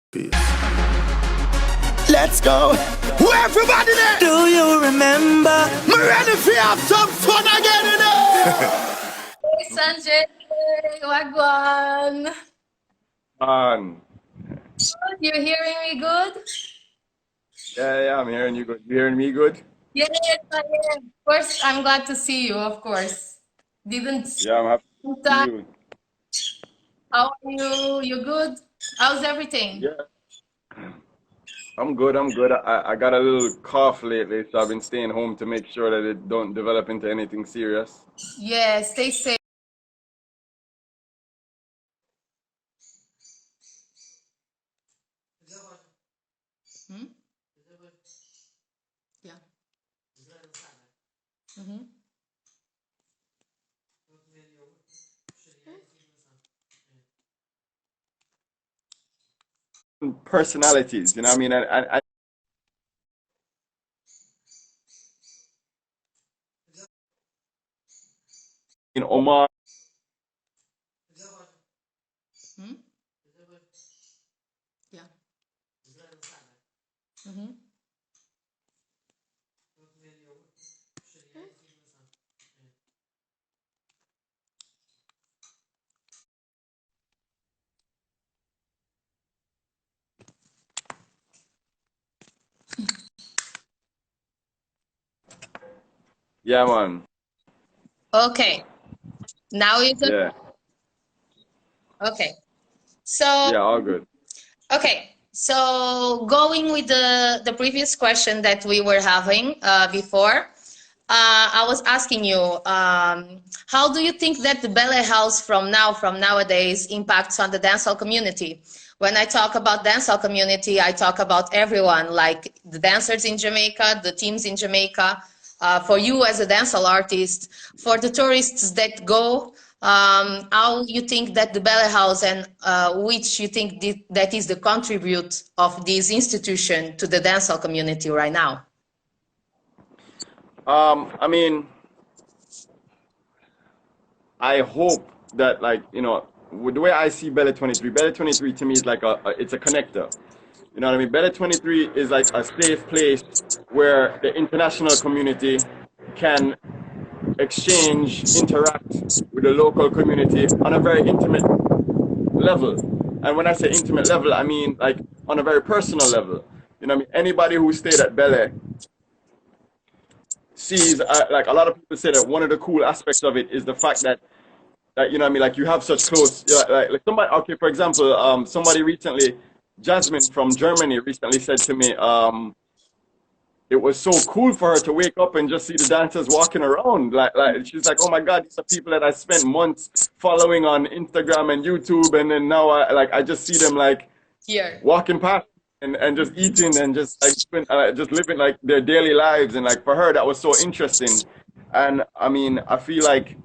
Peace. Let's go. Everybody there. Do you remember? We're ready for have some fun again, you know. Hey, Sanjay, wagwan. You're hearing me good? Yeah, I'm hearing you good. You hearing me good? Yes, I am. Of course, I'm glad to see you, of course. Didn't see Yeah, I'm happy you to see time. you. How are you? You good? How's everything? Yeah, I'm good. I got a little cough lately, so I've been staying home to make sure that it don't develop into anything serious. Yeah, stay safe. Hmm? Yeah. Mm-hmm. Personalities, you know what I mean? And in Omar, Hmm? Yeah. Mm-hmm. yeah, man. Okay. Now you good? Yeah, Okay. So, yeah, all good. okay. So going with the previous question that we were having before, I was asking you, how do you think that the ballet house from nowadays impacts on the dancehall community? When I talk about dancehall community, I talk about everyone, like the dancers in Jamaica, the teams in Jamaica, for you as a dancehall artist, for the tourists that go, how you think that the ballet house and which you think that is the contribute of this institution to the dancehall community right now? I mean, I hope that like, with the way I see Belly 23 to me is like it's a connector. You know what I mean? Better 23 is like a safe place where the international community can exchange, interact with the local community on a very intimate level. And when I say intimate level, I mean like on a very personal level. You know what I mean? Anybody who stayed at Bele sees, like a lot of people say that one of the cool aspects of it is the fact that you know what I mean, like you have such close, like somebody, okay, for example, somebody recently, Jasmine from Germany recently said to me, it was so cool for her to wake up and just see the dancers walking around. Like she's like, oh my God, these are people that I spent months following on Instagram and YouTube, and then now I just see them like Here. walking past and just eating and just like just living like their daily lives. And like for her, that was so interesting. And I mean, I feel like,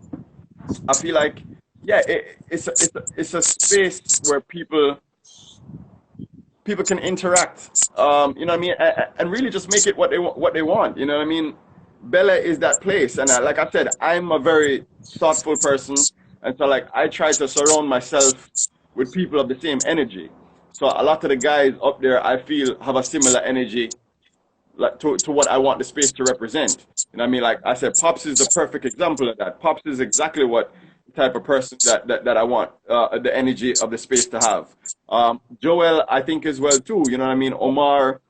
yeah, it's a space where people can interact, you know what I mean, and really just make it what they want, you know what I mean. Bella is that place, and like I said, I'm a very thoughtful person, and so like I try to surround myself with people of the same energy. So a lot of the guys up there, I feel, have a similar energy, like to what I want the space to represent. You know what I mean? Like I said, Pops is the perfect example of that. Pops is exactly what type of person that I want the energy of the space to have. Joel, I think as well too. You know what I mean? Omar,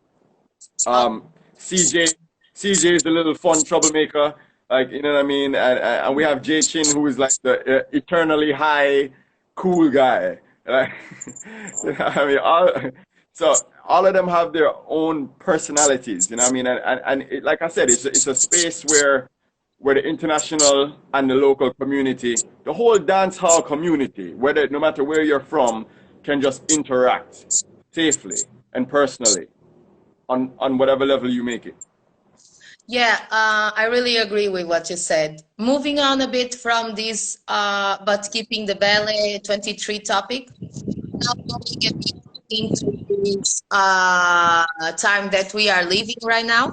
Oh, um, CJ, CJ is the little fun troublemaker. Like you know what I mean? And we have Jay Chin, who is like the eternally high, cool guy. Like, you know what I mean? So all of them have their own personalities. You know what I mean? And like I said, it's a space where the international and the local community, the whole dance hall community, whether no matter where you're from, can just interact safely and personally on whatever level you make it. yeah, I really agree with what you said. Moving on a bit from this, but keeping the ballet 23 topic, now going a bit into this time that we are living right now.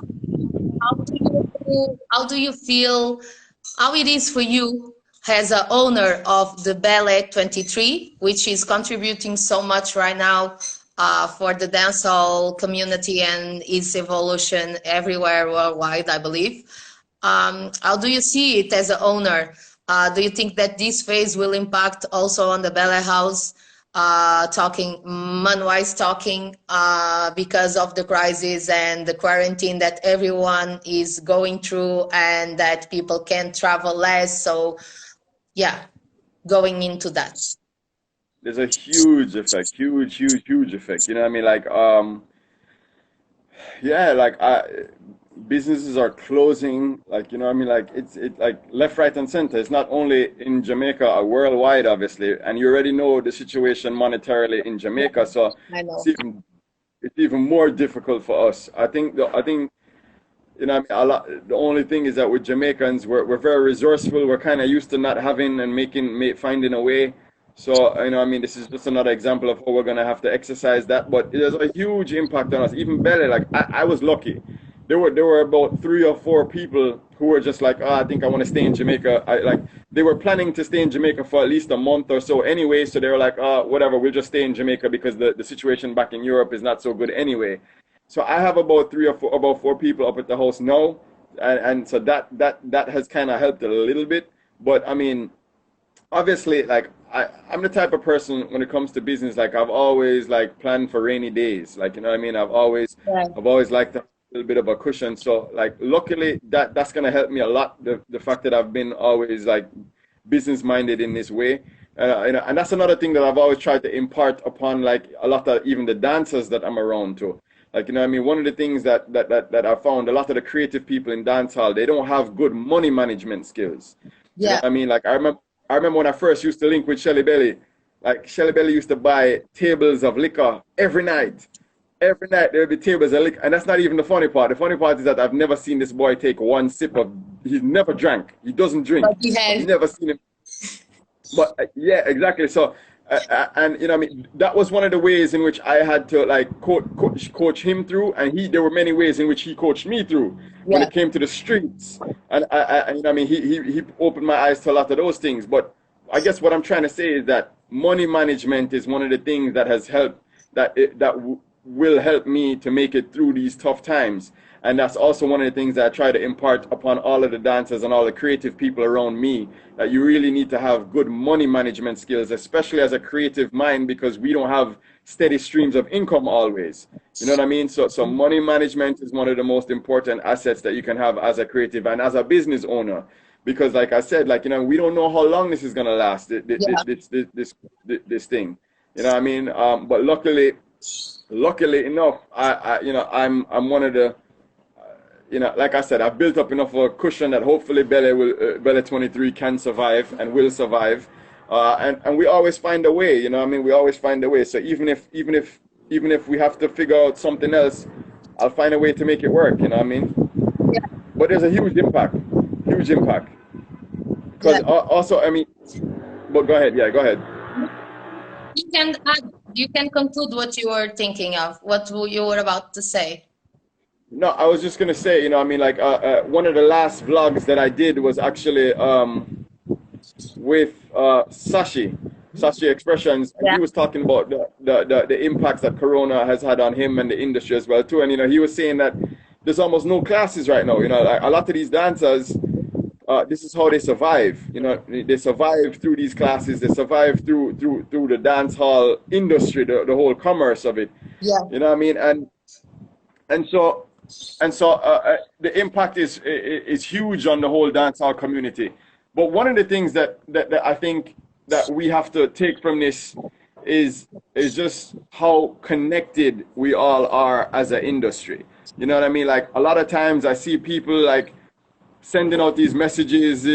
How do you feel, how it is for you as a owner of the ballet 23, which is contributing so much right now for the dancehall community and its evolution everywhere worldwide, I believe. How do you see it as an owner? Do you think that this phase will impact also on the ballet house, talking man-wise talking, because of the crisis and the quarantine that everyone is going through and that people can travel less? So yeah, going into that. There's a huge effect, huge effect. You know what I mean? Like, yeah, like businesses are closing. Like, you know what I mean? Like it's like left, right, and center. It's not only in Jamaica, worldwide, obviously. And you already know the situation monetarily in Jamaica, so I know. it's even more difficult for us. I think you know, what I mean, the only thing is that with Jamaicans, we're very resourceful. We're kind of used to not having and finding a way. So, you know, I mean, this is just another example of how we're gonna have to exercise that. But there's a huge impact on us. Even Belly, like I was lucky. There were about 3 or 4 people who were just like, oh, I think I want to stay in Jamaica. They were planning to stay in Jamaica for at least a month or so anyway. So they were like, oh, whatever, we'll just stay in Jamaica because the situation back in Europe is not so good anyway. So I have about 4 people up at the house now, and so that has kind of helped a little bit. But I mean, obviously, like I'm the type of person when it comes to business, like I've always like planned for rainy days. Like, you know what I mean? I've always liked to have a little bit of a cushion. So like luckily that's gonna help me a lot. The fact that I've been always like business minded in this way. And that's another thing that I've always tried to impart upon like a lot of even the dancers that I'm around to. Like, you know what I mean? One of the things that I found, a lot of the creative people in dancehall, they don't have good money management skills. You know what I mean? Like, I remember when I first used to link with Shelly Belly, like Shelly Belly used to buy tables of liquor every night. Every night there would be tables of liquor. And that's not even the funny part. The funny part is that I've never seen this boy take one sip of, he's never drank. He doesn't drink. But he has. I've never seen him. But yeah, exactly. So, and you know, I mean, that was one of the ways in which I had to like coach him through, and there were many ways in which he coached me through when it came to the streets, and you know, I mean, he opened my eyes to a lot of those things. But I guess what I'm trying to say is that money management is one of the things that has helped will help me to make it through these tough times. And that's also one of the things that I try to impart upon all of the dancers and all the creative people around me, that you really need to have good money management skills, especially as a creative mind, because we don't have steady streams of income always. You know what I mean? So money management is one of the most important assets that you can have as a creative and as a business owner. Because like I said, like, you know, we don't know how long this is going to last, this thing. You know what I mean? But luckily enough, I'm one of the, you know, like I said, I've built up enough of a cushion that hopefully Belly 23 can survive and will survive, and we always find a way. You know, I mean, we always find a way. So even if we have to figure out something else, I'll find a way to make it work. You know what I mean? Yeah. But there's a huge impact. Because also, I mean, but go ahead. Yeah, go ahead. You can add. You can conclude what you were thinking of, what you were about to say. No, I was just gonna say, you know, I mean, like one of the last vlogs that I did was actually with Sashi Expressions, and he was talking about the impacts that Corona has had on him and the industry as well too. And you know, he was saying that there's almost no classes right now. You know, like, a lot of these dancers, this is how they survive. You know, they survive through these classes. They survive through the dance hall industry, the whole commerce of it. Yeah. You know what I mean? And so the impact is huge on the whole dancehall community. But one of the things that I think that we have to take from this is just how connected we all are as an industry. You know what I mean? Like, a lot of times I see people like sending out these messages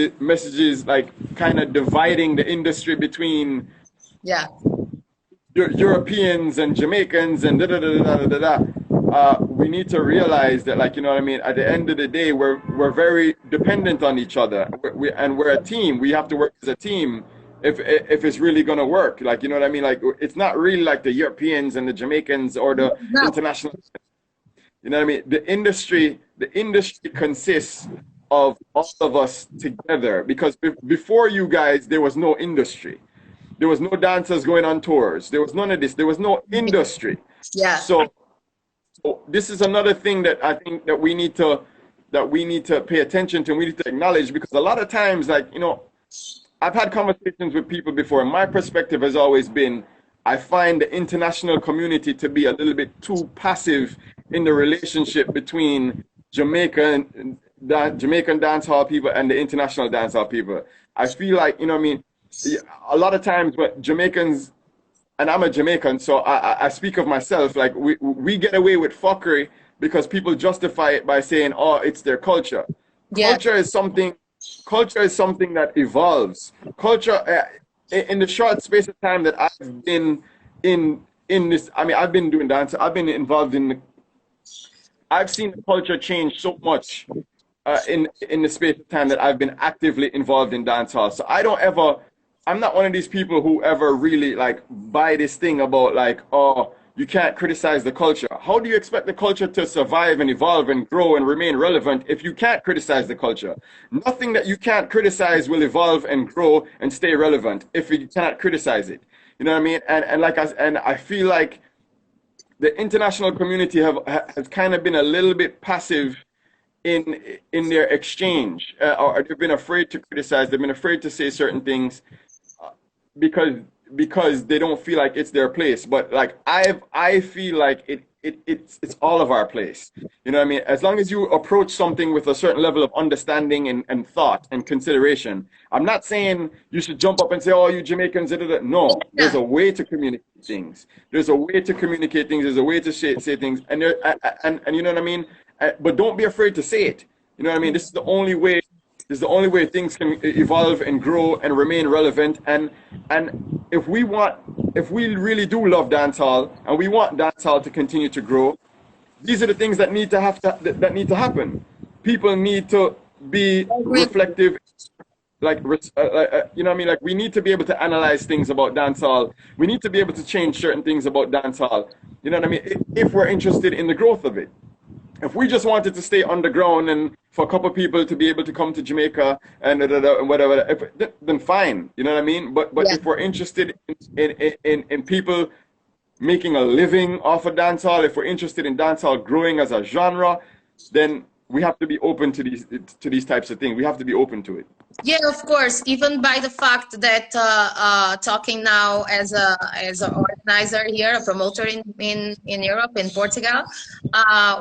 like kind of dividing the industry between Europeans and Jamaicans and we need to realize that, like, you know what I mean, at the end of the day, we're very dependent on each other, and we're a team. We have to work as a team if it's really gonna work. Like, you know what I mean? Like, it's not really like the Europeans and the Jamaicans or the international. You know what I mean? The industry consists of all of us together, because before you guys, there was no industry. There was no dancers going on tours. There was none of this. There was no industry. Yeah. So this is another thing that I think that we need to pay attention to, and we need to acknowledge, because a lot of times, like, you know, I've had conversations with people before, and my perspective has always been, I find the international community to be a little bit too passive in the relationship between Jamaican dancehall people and the international dancehall people. I feel like, you know what I mean, a lot of times what Jamaicans, and I'm a Jamaican, so I speak of myself, like we get away with fuckery because people justify it by saying, oh, it's their culture. Yeah. Culture is something that evolves. Culture, in the short space of time that I've been in this, I mean, I've been doing dance, I've been involved in, I've seen the culture change so much in the space of time that I've been actively involved in dancehall. So I'm not one of these people who ever really like buy this thing about like, oh, you can't criticize the culture. How do you expect the culture to survive and evolve and grow and remain relevant if you can't criticize the culture? Nothing that you can't criticize will evolve and grow and stay relevant if you cannot criticize it. You know what I mean? And I feel like the international community has kind of been a little bit passive in their exchange, or they've been afraid to criticize. They've been afraid to say certain things because they don't feel like it's their place. But like I feel like it's all of our place. You know what I mean? As long as you approach something with a certain level of understanding and thought and consideration. I'm not saying you should jump up and say, oh, you Jamaicans, no. There's a way to communicate things. There's a way to communicate things. There's a way to say things. And you know what I mean? But don't be afraid to say it. You know what I mean? This is the only way things can evolve and grow and remain relevant. And if we really do love dancehall and we want dancehall to continue to grow, these are the things that need to happen. People need to be reflective. You know what I mean? Like, we need to be able to analyze things about dancehall. We need to be able to change certain things about dancehall. You know what I mean? If we're interested in the growth of it. If we just wanted to stay underground and for a couple of people to be able to come to Jamaica and whatever, then fine. You know what I mean? But Yeah. if we're interested in people making a living off of dancehall, if we're interested in dancehall growing as a genre, then we have to be open to these types of things. We have to be open to it. Yeah, of course. Even by the fact that talking now as an organizer here, a promoter in Europe, in Portugal,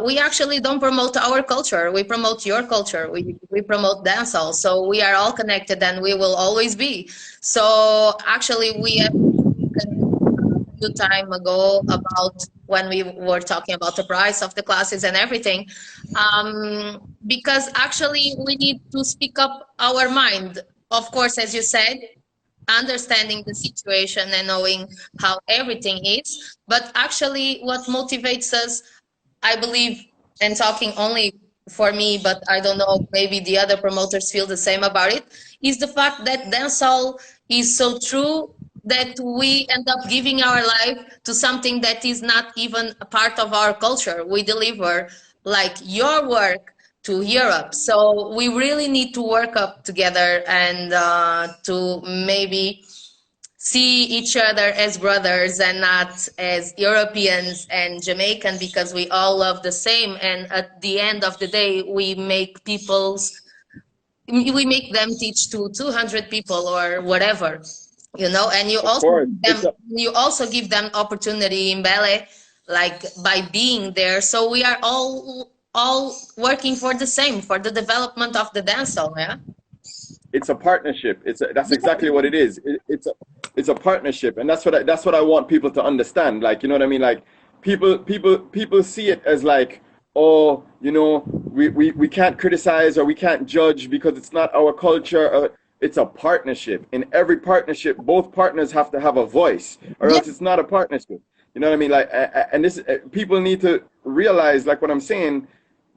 we actually don't promote our culture. We promote your culture. We promote dancehall. So we are all connected, and we will always be. So actually, we have a few time ago about when we were talking about the price of the classes and everything, because actually we need to speak up our mind. Of course, as you said, understanding the situation and knowing how everything is, but actually what motivates us, I believe, and talking only for me, but I don't know, maybe the other promoters feel the same about it, is the fact that dancehall is so true that we end up giving our life to something that is not even a part of our culture. We deliver like your work to Europe. So we really need to work up together and to maybe see each other as brothers and not as Europeans and Jamaican, because we all love the same. And at the end of the day, we make them teach to 200 people or whatever. You know, and you also give them opportunity in ballet, like by being there. So we are all working for the same, for the development of the dancehall. Yeah, it's a partnership. That's exactly what it is. It's a partnership, and that's what I want people to understand. Like, you know what I mean? Like, people see it as like, oh, you know, we can't criticize or we can't judge because it's not our culture. It's a partnership. In every partnership, both partners have to have a voice, or else it's not a partnership. You know what I mean? Like, and this, people need to realize, like what I'm saying,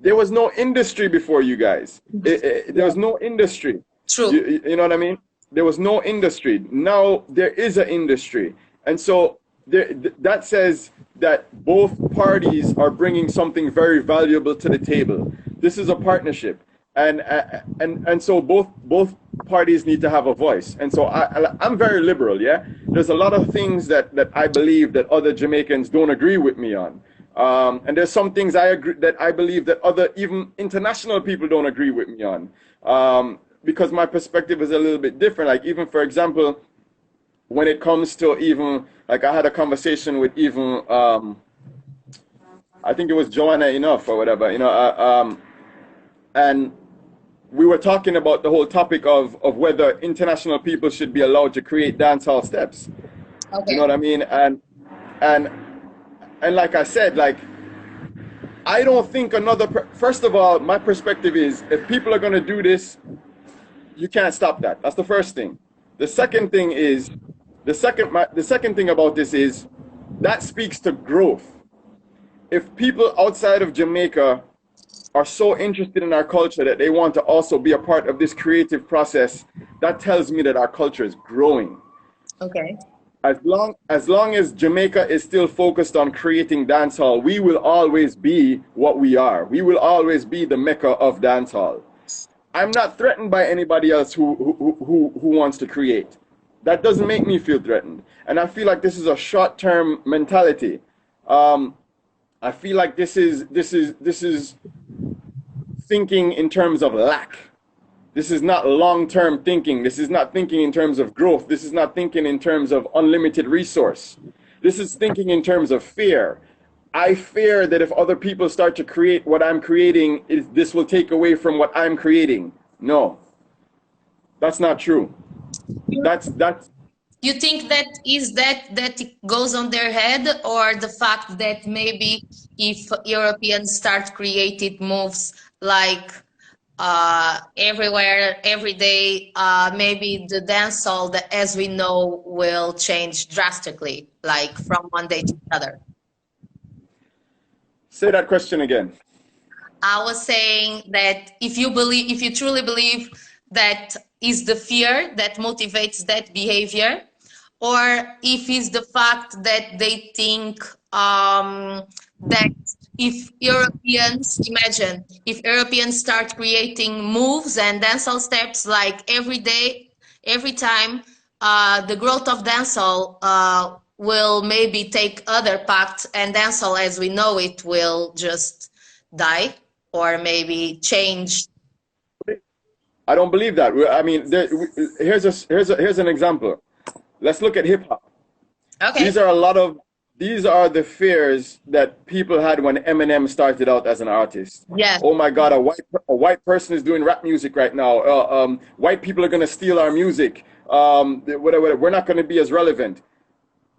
there was no industry before you guys. There was no industry. True. You know what I mean? There was no industry. Now there is an industry, and so that says that both parties are bringing something very valuable to the table. This is a partnership. And so both parties need to have a voice. And so I'm very liberal, yeah? There's a lot of things that I believe that other Jamaicans don't agree with me on. And there's some things that I believe that other, even international people don't agree with me on. Because my perspective is a little bit different. Like even, for example, when it comes to even, like I had a conversation with even, I think it was Joanna Enough or whatever, you know, and we were talking about the whole topic of whether international people should be allowed to create dancehall steps. Okay. You know what I mean? And like I said, like, I don't think first of all, my perspective is if people are going to do this, you can't stop that. That's the first thing. The second thing is, the second thing about this is that speaks to growth. If people outside of Jamaica are so interested in our culture that they want to also be a part of this creative process, that tells me that our culture is growing. Okay. As long as Jamaica is still focused on creating dancehall, we will always be what we are. We will always be the mecca of dancehall. I'm not threatened by anybody else who wants to create. That doesn't make me feel threatened. And I feel like this is a short-term mentality. I feel like this is thinking in terms of lack. This is not long-term thinking. This is not thinking in terms of growth. This is not thinking in terms of unlimited resource. This is thinking in terms of fear. I fear that if other people start to create what I'm creating, this will take away from what I'm creating. No, that's not true. That's. You think that it goes on their head, or the fact that maybe if Europeans start creating moves like everywhere, every day, maybe the dancehall that as we know will change drastically, like from one day to another? Say that question again. I was saying that if you truly believe that is the fear that motivates that behavior, or if it's the fact that they think that if Europeans start creating moves and dancehall steps like every day, every time, the growth of dancehall will maybe take other paths, and dancehall as we know it will just die or maybe change. I don't believe that. I mean, here's an example. Let's look at hip hop. Okay. These are the fears that people had when Eminem started out as an artist. Yes. Oh my God, a white person is doing rap music right now. White people are gonna steal our music. Whatever. We're not gonna be as relevant.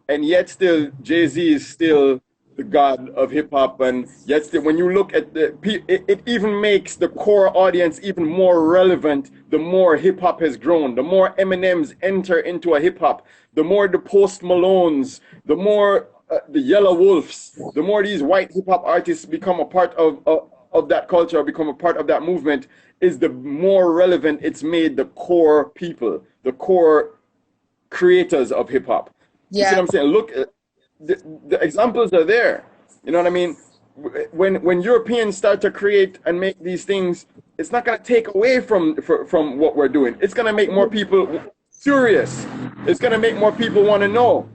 And yet still, Jay-Z is still the god of hip hop, and yet still, when you look at it even makes the core audience even more relevant. The more hip hop has grown, the more Eminems enter into a hip hop, the more the Post Malones, the more the Yellow Wolves, the more these white hip hop artists become a part of that culture, become a part of that movement, is the more relevant it's made the core people, the core creators of hip hop. Yeah. You see what I'm saying? Look, the examples are there. You know what I mean? When Europeans start to create and make these things, it's not going to take away from what we're doing. It's going to make more people curious. It's going to make more people want to know.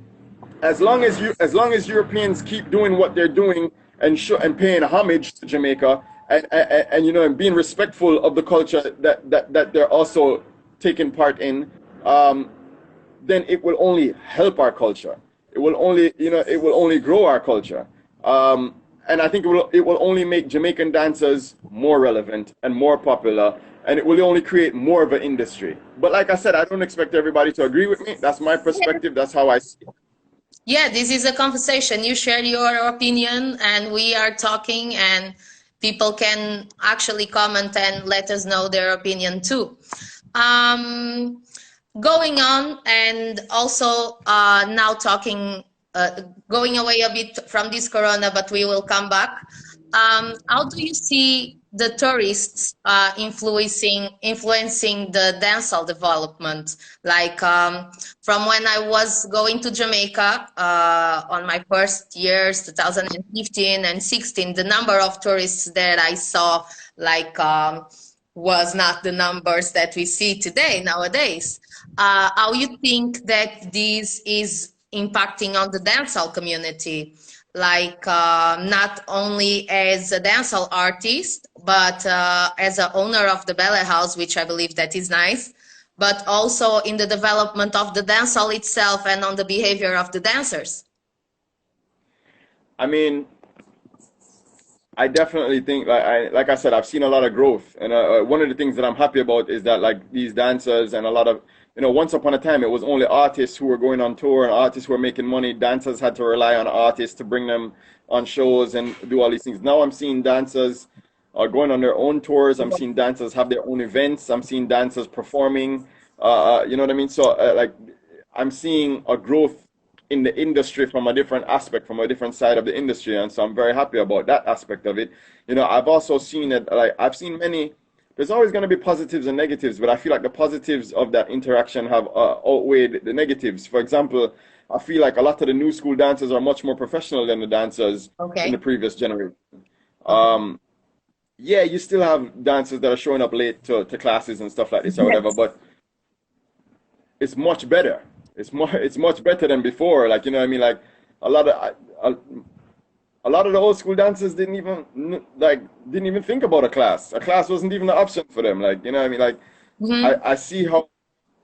As long as Europeans keep doing what they're doing and paying homage to Jamaica and you know, and being respectful of the culture that they're also taking part in, then it will only help our culture. It will only grow our culture. And I think it will only make Jamaican dancers more relevant and more popular, and it will only create more of an industry. But like I said, I don't expect everybody to agree with me. That's my perspective. That's how I see it. Yeah, this is a conversation. You share your opinion and we are talking, and people can actually comment and let us know their opinion too. Going on, and also now talking, going away a bit from this corona, but we will come back. How do you see the tourists influencing the dancehall development? Like from when I was going to Jamaica on my first years, 2015 and 16, the number of tourists that I saw, like was not the numbers that we see today nowadays. How you think that this is impacting on the dancehall community? Like not only as a dancehall artist, but as a owner of the ballet house, which I believe that is nice, but also in the development of the dancehall itself and on the behavior of the dancers. I mean, I definitely think, like I said, I've seen a lot of growth, and one of the things that I'm happy about is that like these dancers and a lot of, once upon a time it was only artists who were going on tour and artists who were making money. Dancers had to rely on artists to bring them on shows and do all these things. Now I'm seeing dancers going on their own tours. I'm seeing dancers have their own events. I'm seeing dancers performing. You know what I mean? So like I'm seeing a growth in the industry from a different aspect, from a different side of the industry, and so I'm very happy about that aspect of it. I've also seen it, like I've seen many. There's always going to be positives and negatives, but I feel like the positives of that interaction have outweighed the negatives. For example, I feel like a lot of the new school dancers are much more professional than the dancers in the previous generation. Yeah, you still have dancers that are showing up late to classes and stuff like this or whatever, but it's much better. It's much better than before. Like, you know what I mean? Like a lot of the old school dancers didn't even think about a class. A class wasn't even an option for them. Like, you know what I mean? Like I see how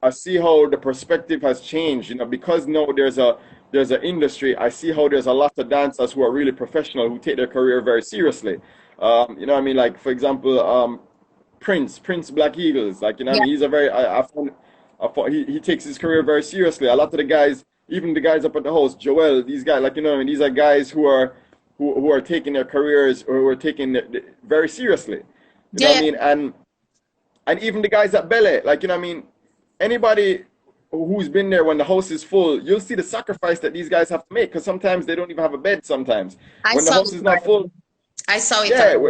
the perspective has changed, because now there's an industry. I see how there's a lot of dancers who are really professional, who take their career very seriously. You know what I mean? Like, for example, Prince Black Eagles. Like, you know what I mean? He's a very, I thought he takes his career very seriously. A lot of the guys, even the guys up at the house, Joel, these guys, like, you know what I mean? These are guys who are taking their careers, or who are taking it very seriously. You know what I mean? And even the guys at Bele, like, you know what I mean? Anybody who's been there when the house is full, you'll see the sacrifice that these guys have to make, because sometimes they don't even have a bed sometimes. When the house is not full. I saw it.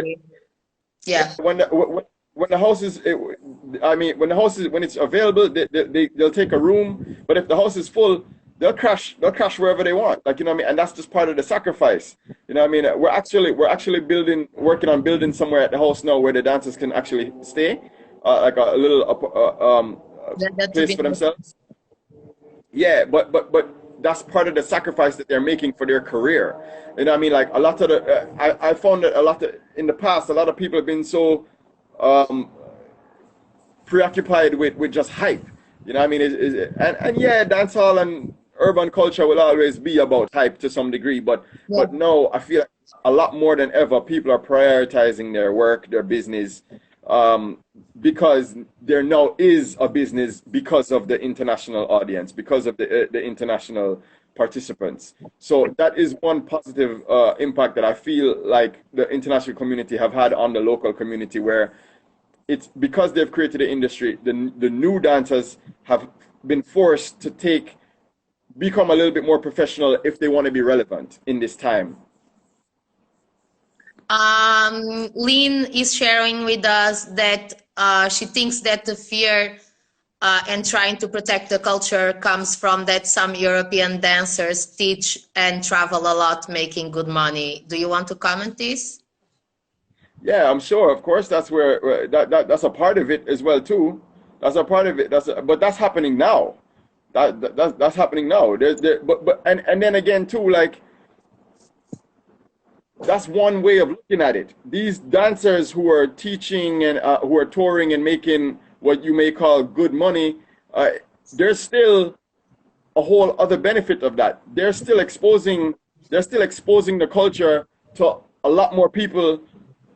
When the house is, when it's available, they'll take a room. But if the house is full, they'll crash wherever they want. Like, you know what I mean? And that's just part of the sacrifice. You know what I mean? We're actually working on building somewhere at the house now where the dancers can actually stay, like a little place for themselves. Yeah, but that's part of the sacrifice that they're making for their career. You know what I mean? Like a lot of I found that in the past, a lot of people have been so preoccupied with just hype. You know what I mean? And yeah, dancehall and urban culture will always be about hype to some degree, but no, I feel like a lot more than ever, people are prioritizing their work, their business, because there now is a business because of the international audience, because of the international participants. So that is one positive impact that I feel like the international community have had on the local community, where it's because they've created the industry, the new dancers have been forced to become a little bit more professional if they want to be relevant in this time. Lynn is sharing with us that she thinks that the fear and trying to protect the culture comes from that some European dancers teach and travel a lot, making good money. Do you want to comment this? Yeah, I'm sure. Of course, that's where that's a part of it as well too. That's a part of it. But that's happening now. That's happening now. And then again too, like, that's one way of looking at it. These dancers who are teaching and who are touring and making what you may call good money, there's still a whole other benefit of that. They're still exposing the culture to a lot more people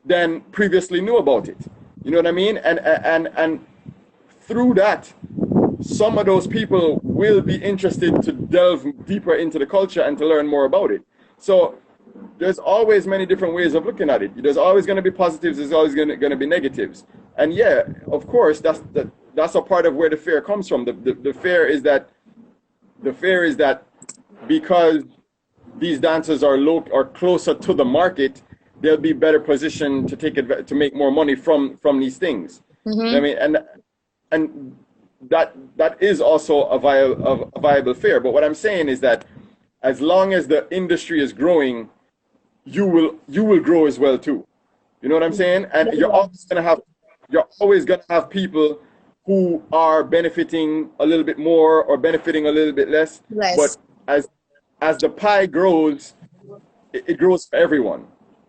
than previously knew about it. You know what I mean? And through that, some of those people will be interested to delve deeper into the culture and to learn more about it. So there's always many different ways of looking at it. There's always going to be positives. There's always going to be negatives. And yeah, of course, that's a part of where the fear comes from. The fear is that because these dancers are closer to the market, they'll be better positioned to make more money from these things. I mean, and that is also a viable fear. But what I'm saying is that as long as the industry is growing, you will grow as well too. You know what I'm saying? And you're always gonna have you're always gonna have people who are benefiting a little bit more or benefiting a little bit less. Less. But as the pie grows, it grows for everyone.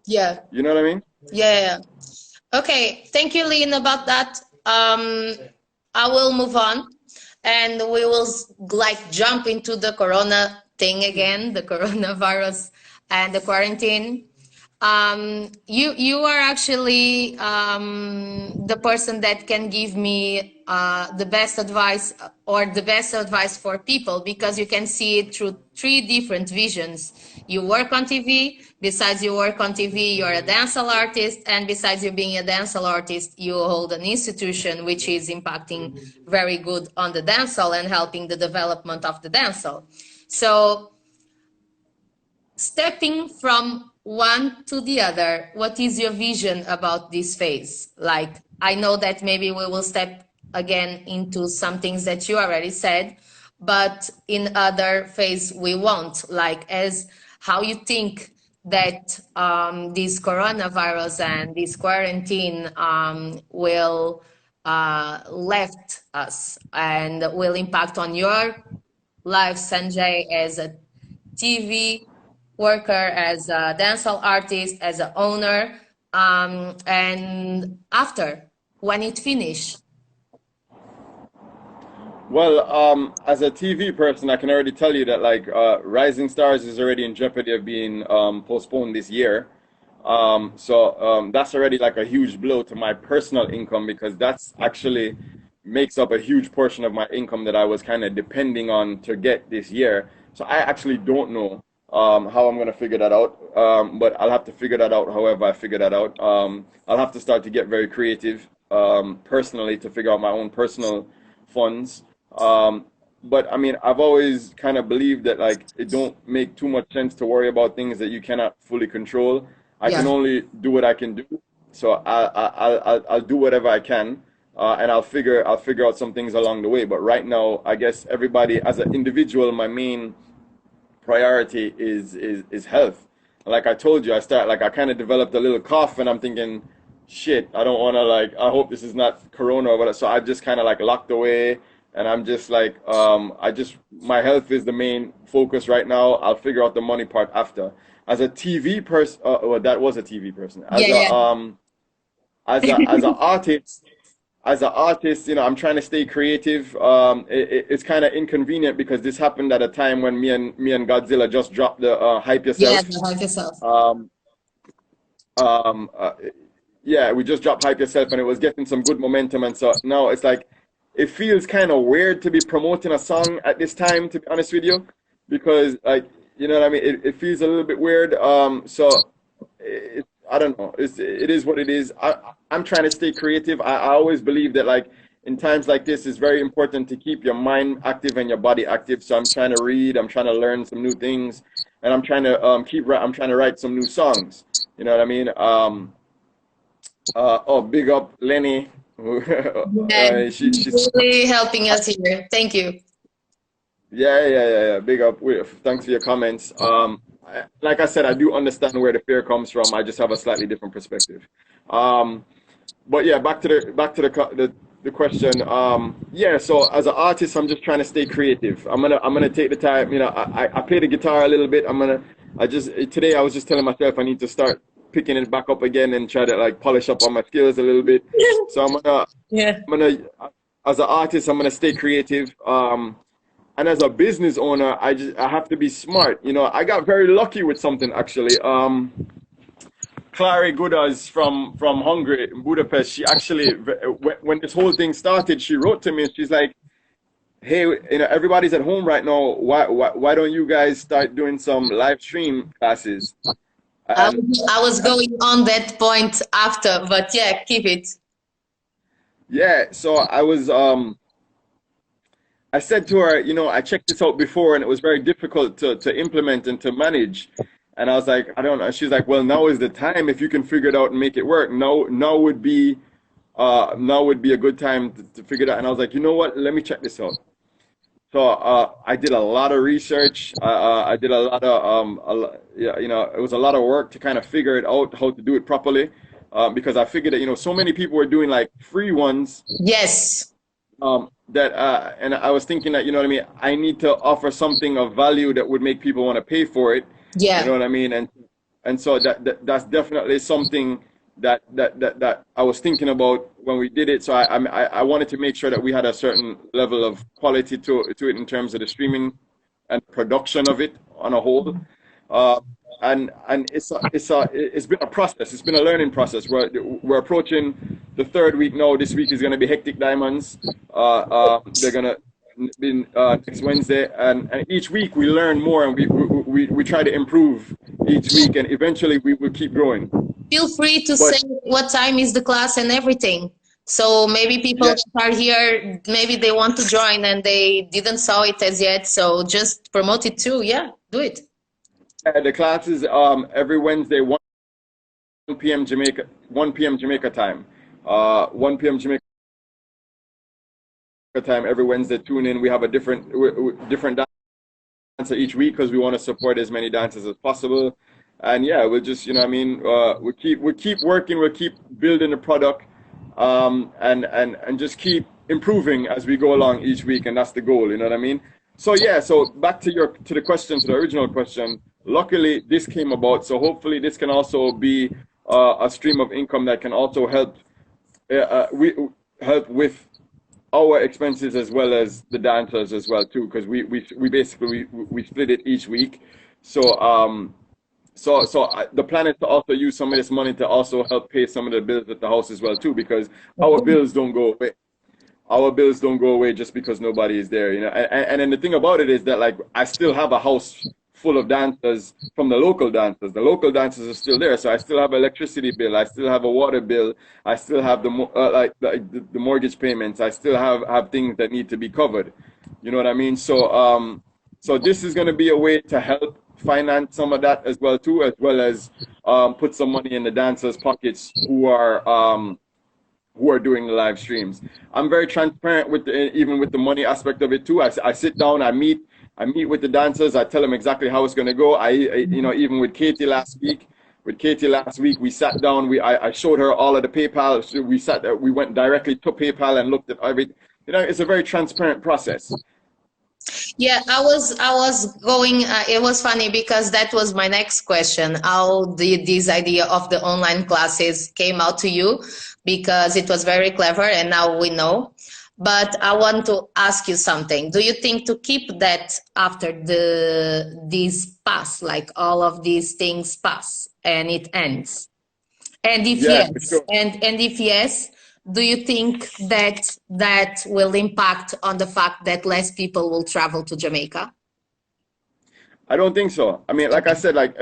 Yeah. You know what I mean? Yeah. Okay. Thank you, Lynn, about that. I will move on, and we will like jump into the corona thing again, the coronavirus and the quarantine. You are actually the person that can give me the best advice, or the best advice for people, because you can see it through three different visions. You work on TV. Besides you work on TV, you're a dancehall artist, and besides you being a dancehall artist, you hold an institution which is impacting very good on the dancehall and helping the development of the dancehall. So stepping from one to the other, what is your vision about this phase? Like, I know that maybe we will step again into some things that you already said, but in other phase we won't. Like, as how you think that this coronavirus and this quarantine will left us and will impact on your life, Sanjay, as a TV worker, as a dancehall artist, as an owner, and after, when it finished. Well, as a TV person, I can already tell you that like Rising Stars is already in jeopardy of being postponed this year. That's already like a huge blow to my personal income, because that's actually makes up a huge portion of my income that I was kind of depending on to get this year. So I actually don't know how I'm gonna figure that out. But I'll have to figure that out however I figure that out. I'll have to start to get very creative personally to figure out my own personal funds. Um, but I mean, I've always kind of believed that like it don't make too much sense to worry about things that you cannot fully control. I can Yeah. only do what I can do, so I'll do whatever I can, and I'll figure out some things along the way. But right now, I guess everybody as an individual, my main priority is health. Like I told you, I kind of developed a little cough, and I'm thinking, shit, I don't want to like. I hope this is not corona, but so I just kind of like locked away, and I'm just like, my health is the main focus right now. I'll figure out the money part after. As a TV person, well, that was a TV person. Yeah, yeah. As a artist, I'm trying to stay creative. It's kind of inconvenient because this happened at a time when me and Godzilla just dropped the Hype Yeah, Yourself. help yourself. Um, um, uh, yeah, we just dropped Hype Yourself, and it was getting some good momentum. And so now it's like it feels kind of weird to be promoting a song at this time, to be honest with you, because like you know what I mean. It feels a little bit weird. I don't know. It is what it is. I'm trying to stay creative. I always believe that like in times like this, it's very important to keep your mind active and your body active. So I'm trying to read. I'm trying to learn some new things, and I'm trying to I'm trying to write some new songs. You know what I mean? Oh, big up Lenny. And She's really helping us here. Thank you. yeah. Big up. Thanks for your comments. Like I said, I do understand where the fear comes from. I just have a slightly different perspective. Um, but yeah, back to the question. Yeah. So as an artist, I'm just trying to stay creative. I'm gonna take the time. I play the guitar a little bit. I just today I was just telling myself I need to start picking it back up again and try to like polish up on my skills a little bit. So Yeah. as an artist, I'm gonna stay creative. And as a business owner, I have to be smart. I got very lucky with something actually. Clary Goodas from Hungary, Budapest. She actually, when this whole thing started, she wrote to me and she's like, "Hey, everybody's at home right now. Why don't you guys start doing some live stream classes?" I, And I was going on that point after, but yeah, keep it. yeah, so I said to her, I checked this out before and it was very difficult to implement and to manage. And I was like, I don't know. She's like, well, now is the time if you can figure it out and make it work. Now would be a good time to figure it out. And I was like, you know what? Let me check this out. So I did a lot of research. I did a lot of yeah, it was a lot of work to kind of figure it out how to do it properly. because I figured that, you know, so many people were doing like free ones. Yes. And I was thinking that, you know what I mean, I need to offer something of value that would make people want to pay for it. You Yeah. know what I mean? And so that's definitely something that I was thinking about when we did it. So I wanted to make sure that we had a certain level of quality to it in terms of the streaming and production of it on a whole. And it's been a process. It's been a learning process. We're approaching the third week now. This week is going to be Hectic Diamonds. They're going to be next Wednesday, and each week we learn more, and we try to improve each week, and eventually we will keep growing. Feel free to say what time is the class and everything. So maybe people are here, maybe they want to join and they didn't saw it as yet. So just promote it too. Yeah, do it. The class is every Wednesday, 1 p.m. Jamaica time. 1 p.m. Jamaica time every Wednesday. Tune in. We have a different dancer each week because we want to support as many dancers as possible. And yeah, we'll just, you know what I mean, we keep working, we'll keep building the product, and just keep improving as we go along each week, and that's the goal, you know what I mean? So yeah, so back to the original question. Luckily, this came about, so hopefully this can also be a stream of income that can also help with our expenses as well as the dancers as well too, because we basically split it each week. So the plan is to also use some of this money to also help pay some of the bills at the house as well too, because our bills don't go away. Our bills don't go away just because nobody is there, you know. And then the thing about it is that, like, I still have a house full of dancers from the local dancers. The local dancers are still there, so I still have an electricity bill, I still have a water bill, I still have the mortgage payments, I still have things that need to be covered. You know what I mean? So so this is going to be a way to help finance some of that as well too, as well as put some money in the dancers' pockets who are doing the live streams. I'm very transparent with even with the money aspect of it too. I sit down, I meet with the dancers, I tell them exactly how it's going to go. I you know, even with Katie last week, we sat down, I showed her all of the PayPal. So we went directly to PayPal and looked at everything. You know, it's a very transparent process. Yeah, I was going, it was funny because that was my next question. How did this idea of the online classes came out to you? Because it was very clever and now we know. But I want to ask you something. Do you think to keep that after these pass, like all of these things pass and it ends? And if yes, sure. and if yes, do you think that will impact on the fact that less people will travel to Jamaica? I don't think so. I mean, like I said, like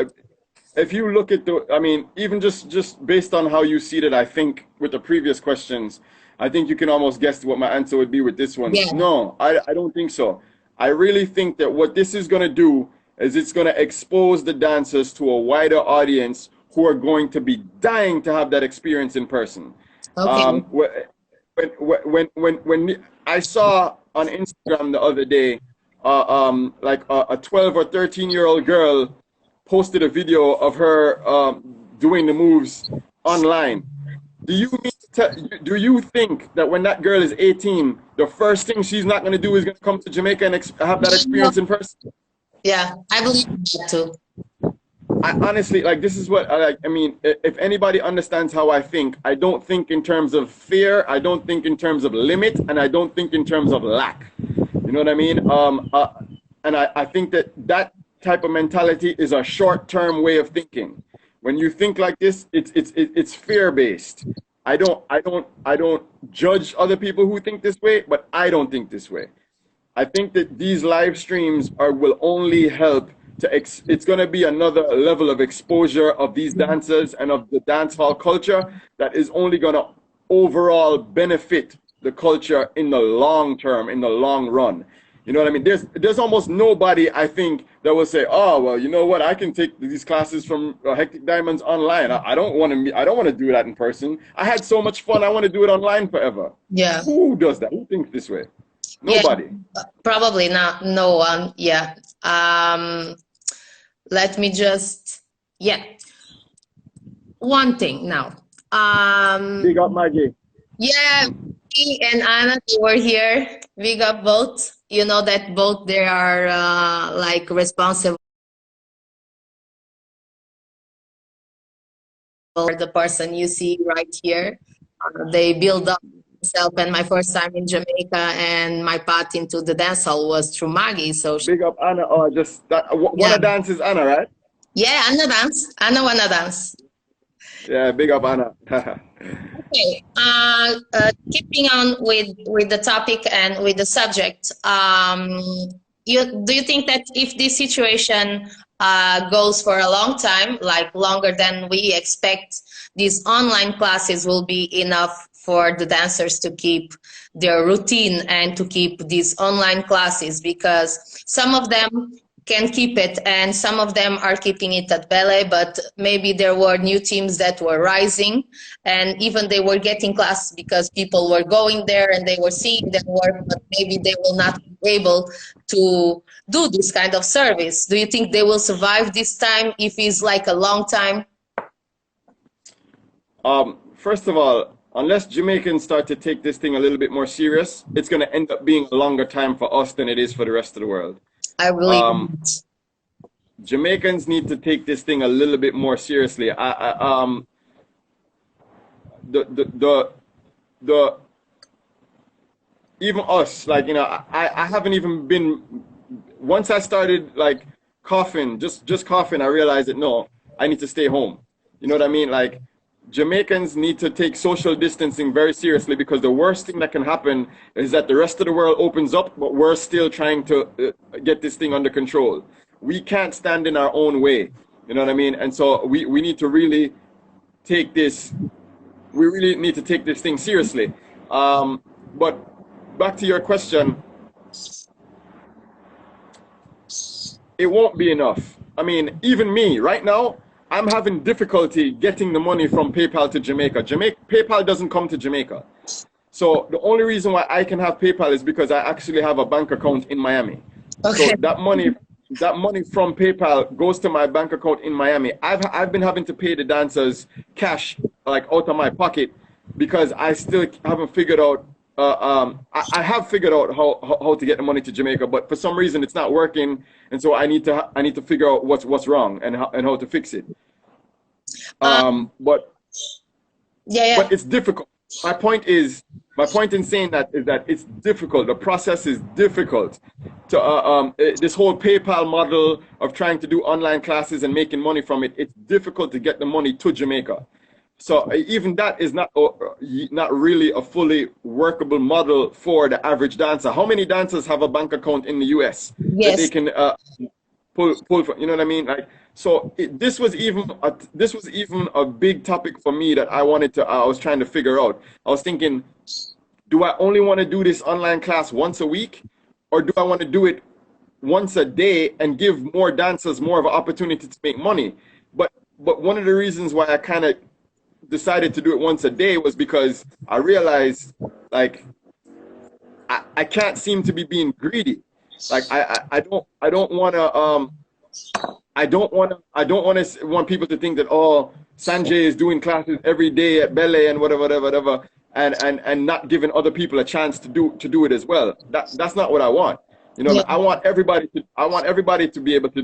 if you look at I mean, even just based on how you see it, I think with the previous questions, I think you can almost guess what my answer would be with this one. Yeah. No, I don't think so. I really think that what this is going to do is it's going to expose the dancers to a wider audience who are going to be dying to have that experience in person. Okay. When I saw on Instagram the other day, like a 12 or 13-year-old girl posted a video of her doing the moves online. Do you think that when that girl is 18, the first thing she's not going to do is going to come to Jamaica and have that experience in person? Yeah, I believe that too. I honestly, like, this is what I mean, if anybody understands how I think, I don't think in terms of fear, I don't think in terms of limit, and I don't think in terms of lack. You know what I mean? And I think that type of mentality is a short-term way of thinking. When you think like this, it's fear-based. I don't judge other people who think this way, but I don't think this way. I think that these live streams will only help. It's going to be another level of exposure of these dancers and of the dancehall culture that is only going to overall benefit the culture in the long term, in the long run. You know what I mean? There's almost nobody, I think, that will say, oh, well, you know what, I can take these classes from Hectic Diamonds online. I don't want to do that in person. I had so much fun, I want to do it online forever. Yeah. Who does that? Who thinks this way? Nobody. Yeah, probably not. No one. Yeah. Let me just, yeah. One thing now. Big up, Maggie. Yeah, me and Anna, they were here. We got both. You know that both they are like responsible for the person you see right here. They build up themselves, and my first time in Jamaica and my path into the dance hall was through Maggie. So Big up, Anna. Oh, just that. yeah, Wanna dance is Anna, right? yeah, Anna dance. Anna wanna dance. Yeah, big up, Anna. Okay, keeping on with the topic and with the subject, do you think that if this situation goes for a long time, like longer than we expect, these online classes will be enough for the dancers to keep their routine and to keep these online classes? Because some of them can keep it and some of them are keeping it at ballet, but maybe there were new teams that were rising and even they were getting classes because people were going there and they were seeing them work, but maybe they will not be able to do this kind of service. Do you think they will survive this time if it's like a long time? First of all, unless Jamaicans start to take this thing a little bit more serious, it's going to end up being a longer time for us than it is for the rest of the world. I believe Jamaicans need to take this thing a little bit more seriously. The even us, like, you know, I haven't even been, once I started like coughing, just coughing, I realized that no, I need to stay home. You know what I mean? Like, Jamaicans need to take social distancing very seriously, because the worst thing that can happen is that the rest of the world opens up, but we're still trying to get this thing under control. We can't stand in our own way. You know what I mean? And so we need to really take this, we really need to take this thing seriously. But back to your question, it won't be enough. I mean, even me right now, I'm having difficulty getting the money from PayPal to Jamaica. PayPal doesn't come to Jamaica. So the only reason why I can have PayPal is because I actually have a bank account in Miami. Okay. So that money from PayPal goes to my bank account in Miami. I've been having to pay the dancers cash, like out of my pocket, because I still haven't figured out. I have figured out how to get the money to Jamaica, but for some reason it's not working, and so I need to figure out what's wrong and how to fix it. But it's difficult. My point in saying that is that it's difficult. The process is difficult. To this whole PayPal model of trying to do online classes and making money from it, it's difficult to get the money to Jamaica. So even that is not really a fully workable model for the average dancer. How many dancers have a bank account in the US that they can pull from? You know what I mean? Like, so this was even a big topic for me that I was trying to figure out. I was thinking, do I only want to do this online class once a week, or do I want to do it once a day and give more dancers more of an opportunity to make money? But one of the reasons why I kind of decided to do it once a day was because I realized, like, I can't seem to be being greedy. Like, I don't want people to think that, oh, Sanjay is doing classes every day at ballet and whatever, and not giving other people a chance to do it as well. That's not what I want. You know, yeah. I want everybody to be able to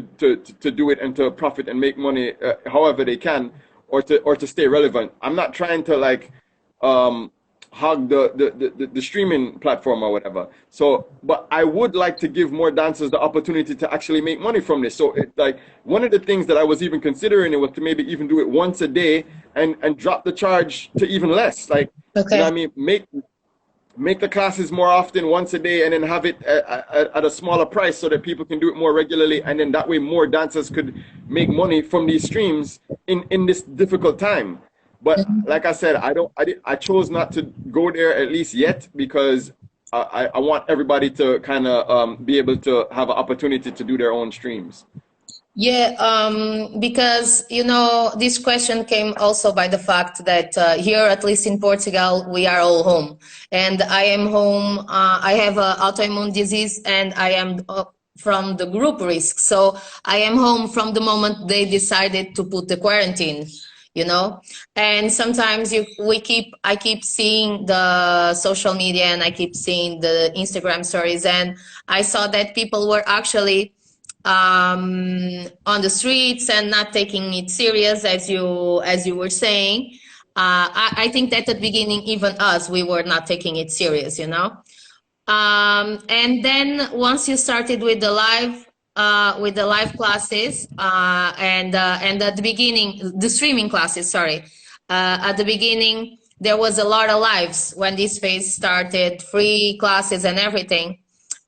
do it and to profit and make money however they can, or to stay relevant. I'm not trying to like hog the streaming platform or whatever. So, but I would like to give more dancers the opportunity to actually make money from this. So, like, one of the things that I was even considering was to maybe even do it once a day and drop the charge to even less. Like, okay. You know what I mean? Make the classes more often, once a day, and then have it at a smaller price so that people can do it more regularly, and then that way more dancers could make money from these streams in this difficult time. But like I said, I chose not to go there, at least yet, because I want everybody to kind of be able to have an opportunity to do their own streams. Yeah, because, you know, this question came also by the fact that here, at least in Portugal, we are all home. And I am home, I have an autoimmune disease, and I am from the group risk. So I am home from the moment they decided to put the quarantine. you know. And sometimes I keep seeing the social media, and I keep seeing the Instagram stories, and I saw that people were actually on the streets and not taking it serious, as you were saying. I think that at the beginning, even us, we were not taking it serious, you know. And then once you started with the live classes, and at the beginning, the streaming classes, sorry, at the beginning there was a lot of lives when this phase started, free classes and everything.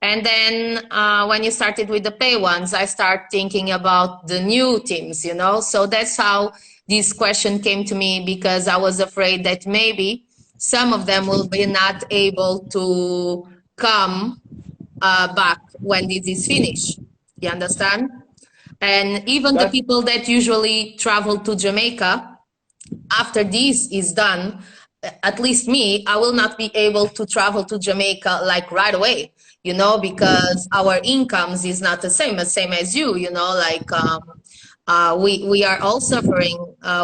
And then when you started with the pay ones, I start thinking about the new teams, you know. So that's how this question came to me, because I was afraid that maybe some of them will be not able to come back when this is finished. You understand? And even the people that usually travel to Jamaica, after this is done, at least me, I will not be able to travel to Jamaica like right away, you know, because our incomes is not the same as you, you know, like we are all suffering.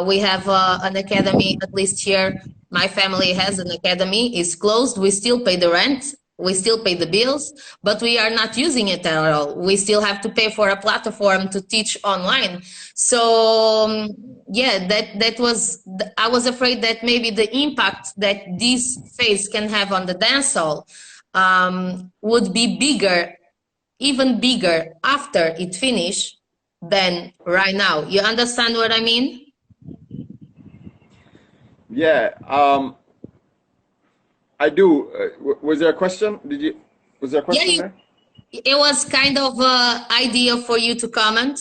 We have an academy, at least here, my family has an academy, it's closed, we still pay the rent, we still pay the bills, but we are not using it at all. We still have to pay for a platform to teach online. So yeah, that was, I was afraid that maybe the impact that this phase can have on the dancehall would be bigger, even bigger after it finished than right now. You understand what I mean? Yeah, I do. Was there a question? Was there a question Yeah, there? it was kind of an idea for you to comment.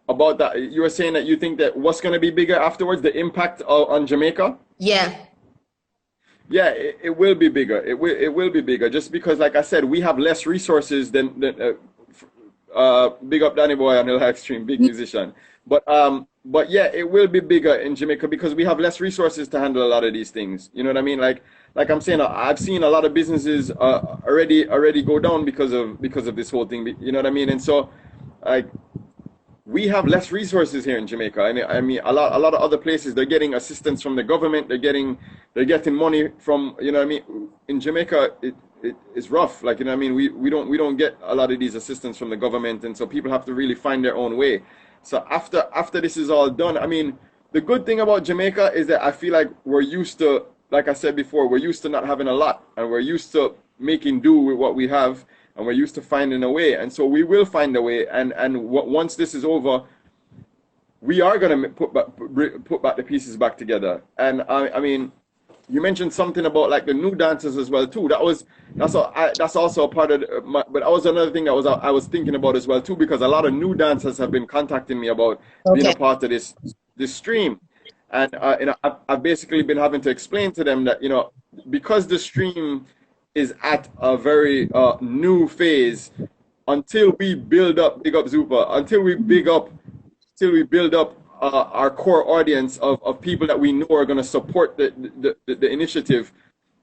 About that, you were saying that you think that what's going to be bigger afterwards, the impact on Jamaica? Yeah. Yeah, it will be bigger. It will be bigger, just because, like I said, we have less resources than big up Danny Boy on the live stream, big musician. But yeah, it will be bigger in Jamaica because we have less resources to handle a lot of these things. You know what I mean? Like I'm saying, I've seen a lot of businesses already go down because of this whole thing. You know what I mean? And so, like, we have less resources here in Jamaica. I mean, a lot of other places, they're getting assistance from the government. They're getting money from, you know what I mean? In Jamaica, it's rough. Like, you know what I mean? We don't get a lot of these assistance from the government, and so people have to really find their own way. So after this is all done, I mean, the good thing about Jamaica is that I feel like we're used to, like I said before, we're used to not having a lot, and we're used to making do with what we have, and we're used to finding a way. And so we will find a way. And once this is over, we are gonna put back the pieces back together. And I mean, you mentioned something about like the new dancers as well too. That's also a part of but that was another thing that I was thinking about as well too, because a lot of new dancers have been contacting me about being a part of this stream. And you know, I've basically been having to explain to them that, you know, because the stream is at a very new phase, until we build up, big up Zupa, until we build up our core audience of people that we know are going to support the initiative.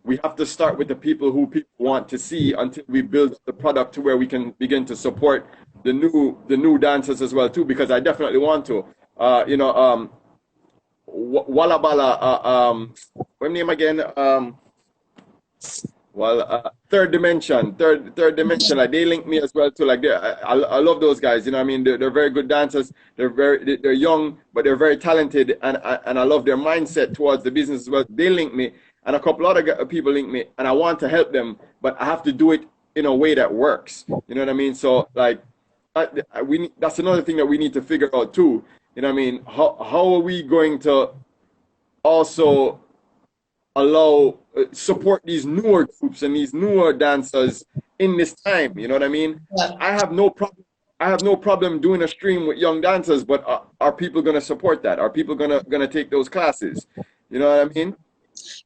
We have to start with the people who people want to see until we build the product to where we can begin to support the new dancers as well too, because I definitely want to. You know, Walla Balla, what name again? Third dimension, like they link me as well too. Like I love those guys. You know what I mean? They're very good dancers. They're young, but they're very talented, and I love their mindset towards the business as well. They link me, and a couple other people link me, and I want to help them, but I have to do it in a way that works. You know what I mean? So like, that's another thing that we need to figure out too. You know what I mean? How are we going to also support these newer groups and these newer dancers in this time? You know what I mean? Yeah. I have no problem doing a stream with young dancers, but are people going to support that? Are people going to take those classes? You know what I mean?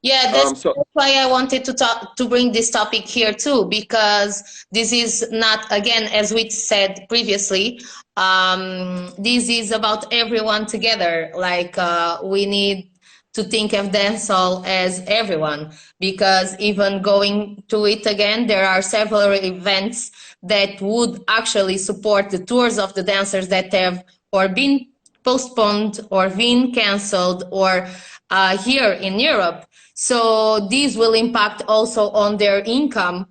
Yeah, that's why I wanted to bring this topic here too, because this is not, again, as we said previously, this is about everyone together. Like we need to think of dancehall as everyone, because even going to it again, there are several events that would actually support the tours of the dancers that have or been postponed or been canceled, or here in Europe. So these will impact also on their income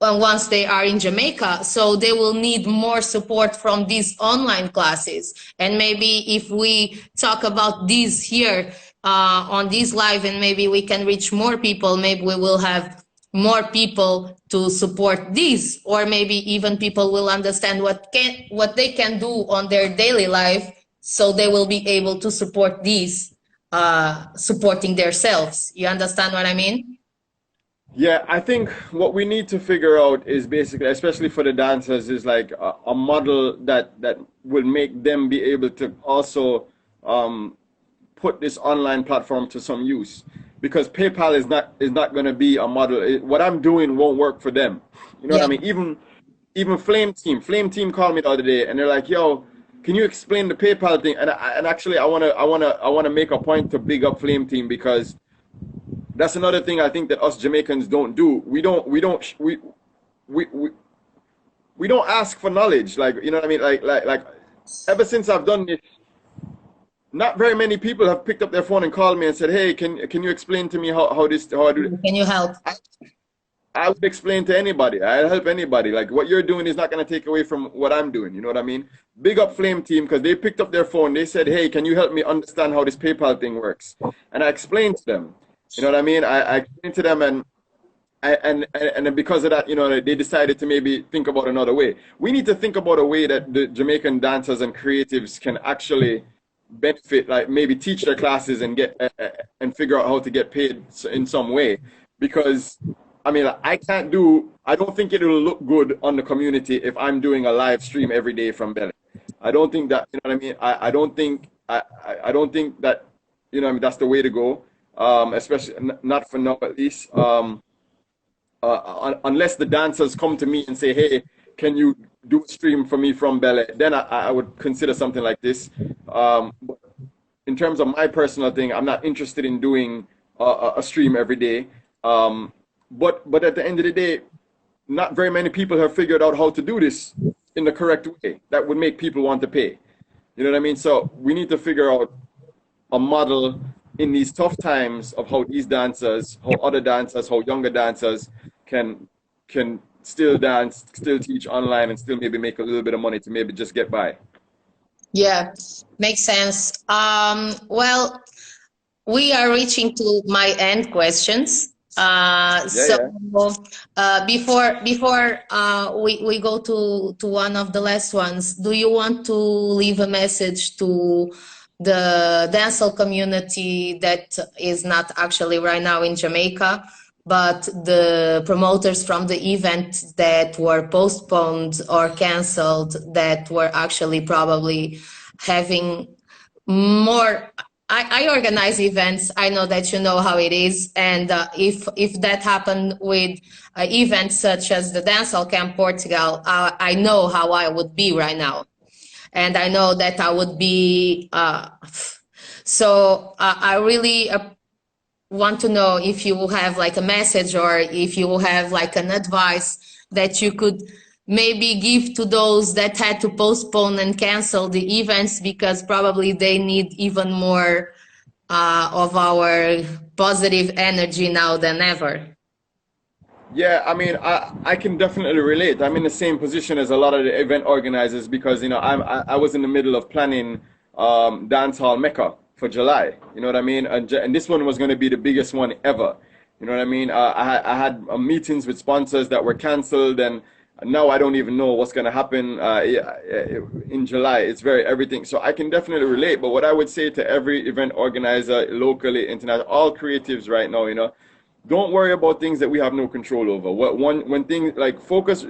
once they are in Jamaica. So they will need more support from these online classes. And maybe if we talk about these here on this live, and maybe we can reach more people, maybe we will have more people to support these, or maybe even people will understand what they can do on their daily life, so they will be able to support these, supporting themselves. You understand what I mean? Yeah, I think what we need to figure out is basically, especially for the dancers, is like a model that will make them be able to also put this online platform to some use. Because PayPal is not going to be a model. What I'm doing won't work for them. You know what I mean? Even Flame Team called me the other day, and they're like, "Yo, can you explain the PayPal thing?" And actually, I wanna make a point to big up Flame Team, because that's another thing I think that us Jamaicans don't do. We don't ask for knowledge. Like, you know what I mean? Like ever since I've done this, not very many people have picked up their phone and called me and said, "Hey, can you explain to me how I do this?" Can you help? I would explain to anybody. I'll help anybody. Like, what you're doing is not going to take away from what I'm doing. You know what I mean? Big up Flame Team, because they picked up their phone. They said, "Hey, can you help me understand how this PayPal thing works?" And I explained to them. You know what I mean? I explained to them, and because of that, you know, they decided to maybe think about another way. We need to think about a way that the Jamaican dancers and creatives can actually benefit, like maybe teach their classes and get and figure out how to get paid in some way. Because I mean, I don't think it will look good on the community if I'm doing a live stream every day from Belly. I don't think that, you know what I mean? I don't think that, you know, I mean, that's the way to go. Especially not for now, at least. Unless the dancers come to me and say, "Hey, can you do a stream for me from Belly?" Then I would consider something like this. In terms of my personal thing, I'm not interested in doing a stream every day. But at the end of the day, not very many people have figured out how to do this in the correct way that would make people want to pay. You know what I mean? So we need to figure out a model in these tough times of how these dancers, how other dancers, how younger dancers can still dance, still teach online, and still maybe make a little bit of money to maybe just get by. Yeah, makes sense. Well, we are reaching to my end questions. Before we go to one of the last ones, do you want to leave a message to the dancehall community that is not actually right now in Jamaica, but the promoters from the event that were postponed or canceled, that were actually probably having more? I organize events. I know that you know how it is, and if that happened with events such as the Dancehall Camp Portugal, I know how I would be right now, and I know that I would be. So I really want to know if you have like a message, or if you have like an advice that you could maybe give to those that had to postpone and cancel the events, because probably they need even more of our positive energy now than ever. Yeah, I mean, I can definitely relate. I'm in the same position as a lot of the event organizers, because, you know, I was in the middle of planning Dancehall Mecca for July. You know what I mean? And this one was going to be the biggest one ever. You know what I mean? I had meetings with sponsors that were canceled, and now I don't even know what's going to happen in July. It's everything. So I can definitely relate. But what I would say to every event organizer, locally, international, all creatives right now, you know, don't worry about things that we have no control over. When things like focus,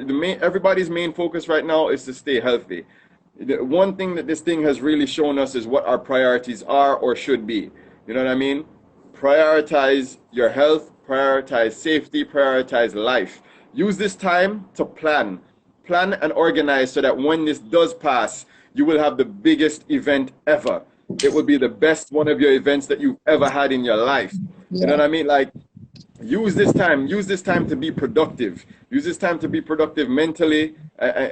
everybody's main focus right now is to stay healthy. The one thing that this thing has really shown us is what our priorities are or should be. You know what I mean? Prioritize your health, prioritize safety, prioritize life. Use this time to plan and organize, so that when this does pass, you will have the biggest event ever. It will be the best one of your events that you've ever had in your life. You know what I mean? Like, use this time to be productive. Use this time to be productive mentally.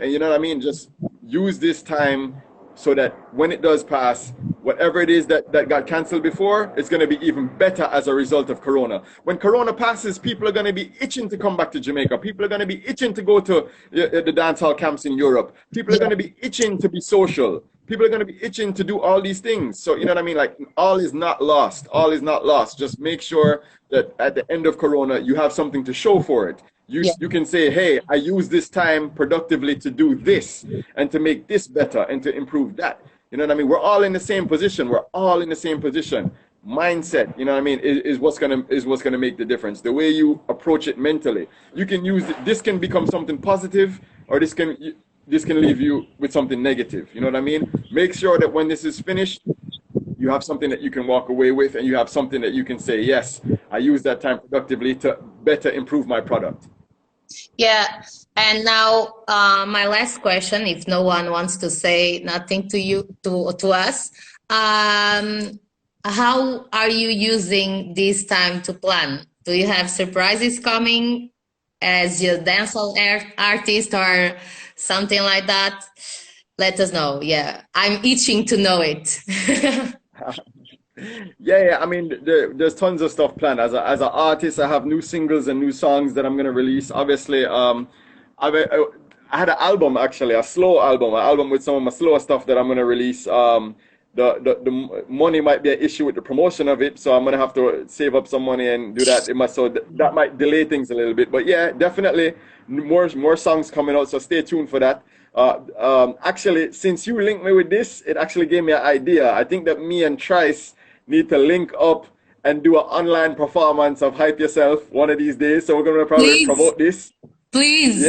You know what I mean? Just use this time so that when it does pass, whatever it is that got canceled before, it's going to be even better as a result of Corona. When Corona passes, people are going to be itching to come back to Jamaica. People are going to be itching to go to the dancehall camps in Europe. People are going to be itching to be social. People are going to be itching to do all these things. So, you know what I mean? Like, all is not lost. All is not lost. Just make sure that at the end of Corona, you have something to show for it. You can say, hey, I use this time productively to do this and to make this better and to improve that. You know what I mean? We're all in the same position. We're all in the same position. Mindset, you know what I mean, is what's gonna make the difference. The way you approach it mentally. You can use it, this can become something positive, or this can leave you with something negative. You know what I mean? Make sure that when this is finished, you have something that you can walk away with, and you have something that you can say, yes, I used that time productively to better improve my product. Yeah, and now my last question, if no one wants to say nothing to you, to us, how are you using this time to plan? Do you have surprises coming as your dancehall artist or something like that? Let us know. Yeah, I'm itching to know it. Yeah. I mean, there's tons of stuff planned. As an artist, I have new singles and new songs that I'm gonna release. Obviously, I had an album, actually, a slow album, with some of my slower stuff that I'm gonna release. The money might be an issue with the promotion of it, so I'm gonna have to save up some money and do that. So that might delay things a little bit. But yeah, definitely more songs coming out. So stay tuned for that. Actually, since you linked me with this, it actually gave me an idea. I think that me and Trice need to link up and do an online performance of Hype Yourself one of these days. So we're gonna probably promote this. Please,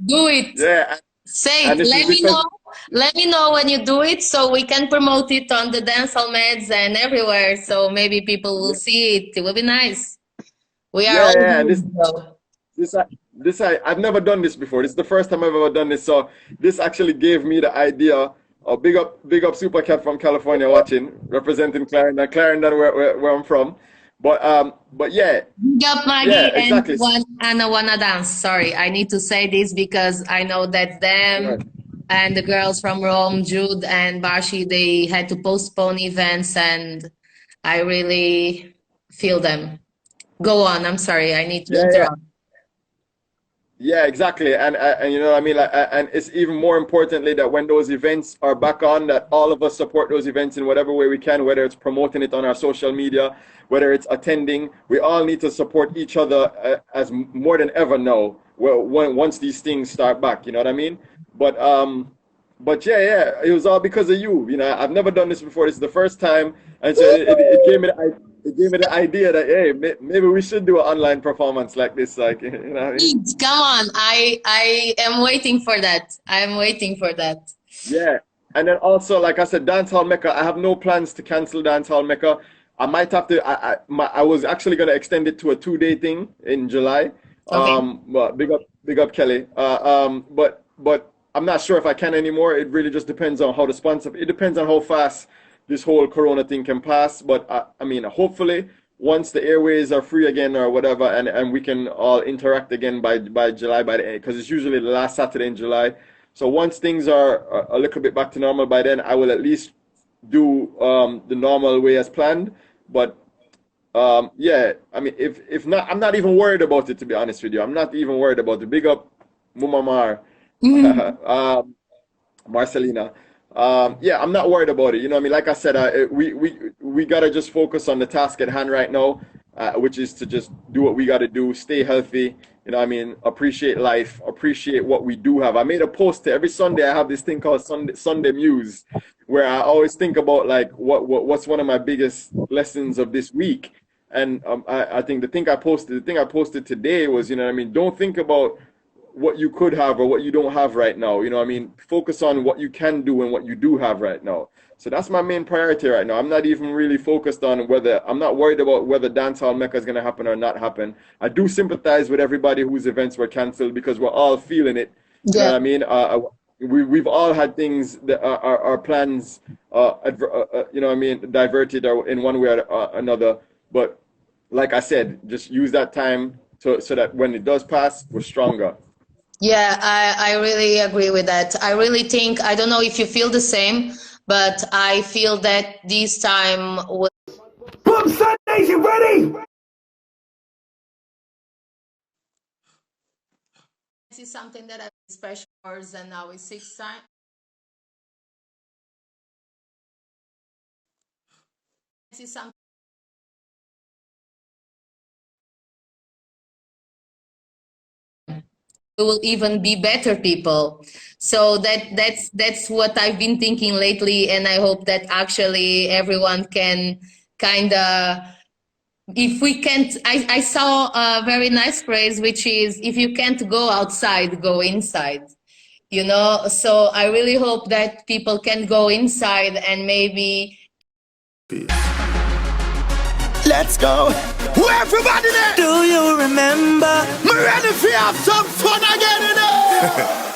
do it. Yeah. Say it. Let me know when you do it, so we can promote it on the Dancehall Medz and everywhere. So maybe people will see it. It will be nice. We are I've never done this before. This is the first time I've ever done this. So this actually gave me the idea. Big up Super Cat from California watching, representing Clarendon, where I'm from. But yeah. Big up Maggie, exactly. and I wanna dance. Sorry, I need to say this because I know that them and the girls from Rome, Jude and Barshi, they had to postpone events, and I really feel them. Go on. I'm sorry. I need to interrupt. Yeah, exactly. And you know what I mean? Like, and it's even more importantly that when those events are back on, that all of us support those events in whatever way we can, whether it's promoting it on our social media, whether it's attending. We all need to support each other as more than ever now, once these things start back, you know what I mean? But yeah, it was all because of you. You know, I've never done this before. This is the first time. And so it gave me the idea that, hey, maybe we should do an online performance like this, like, you know what I mean? Come on, I am waiting for that. I'm waiting for that. Yeah, and then also, like I said, Dancehall Mecca. I have no plans to cancel Dancehall Mecca. I might have to. I was actually gonna extend it to a 2-day thing in July. Okay. But big up Kelly. But I'm not sure if I can anymore. It really just depends on how the sponsor. It depends on how fast this whole Corona thing can pass. But I mean, hopefully, once the airways are free again or whatever, and we can all interact again by July, because it's usually the last Saturday in July. So once things are a little bit back to normal by then, I will at least do the normal way as planned. But yeah, I mean, if not, I'm not even worried about it, to be honest with you. I'm not even worried about it. Big up Muma Mar, Marcelina. Yeah, I'm not worried about it. You know what I mean? Like I said, we gotta just focus on the task at hand right now, which is to just do what we gotta do, stay healthy. You know what I mean? Appreciate life, appreciate what we do have. I made a post every Sunday. I have this thing called Sunday Muse, where I always think about like what's one of my biggest lessons of this week. And I think the thing I posted today was, you know what I mean? Don't think about what you could have or what you don't have right now. You know what I mean? Focus on what you can do and what you do have right now. So that's my main priority right now. I'm not even really focused on I'm not worried about whether Dancehall Mecca is going to happen or not happen. I do sympathize with everybody whose events were canceled because we're all feeling it. You know what I mean? We've all had things that our plans, you know what I mean, diverted or in one way or another. But like I said, just use that time so that when it does pass, we're stronger. Yeah, I really agree with that. I really think, I don't know if you feel the same, but I feel that this time was. Boom, Sundays, you ready? This is something that I special hours and now is 6 time. This is something we will even be better people. So that's what I've been thinking lately, and I hope that actually everyone can kind of, if we can't, I saw a very nice phrase, which is, if you can't go outside, go inside, you know. So I really hope that people can go inside and maybe. Let's go. Where everybody there? Do you remember? Me ready for have some fun again, you know?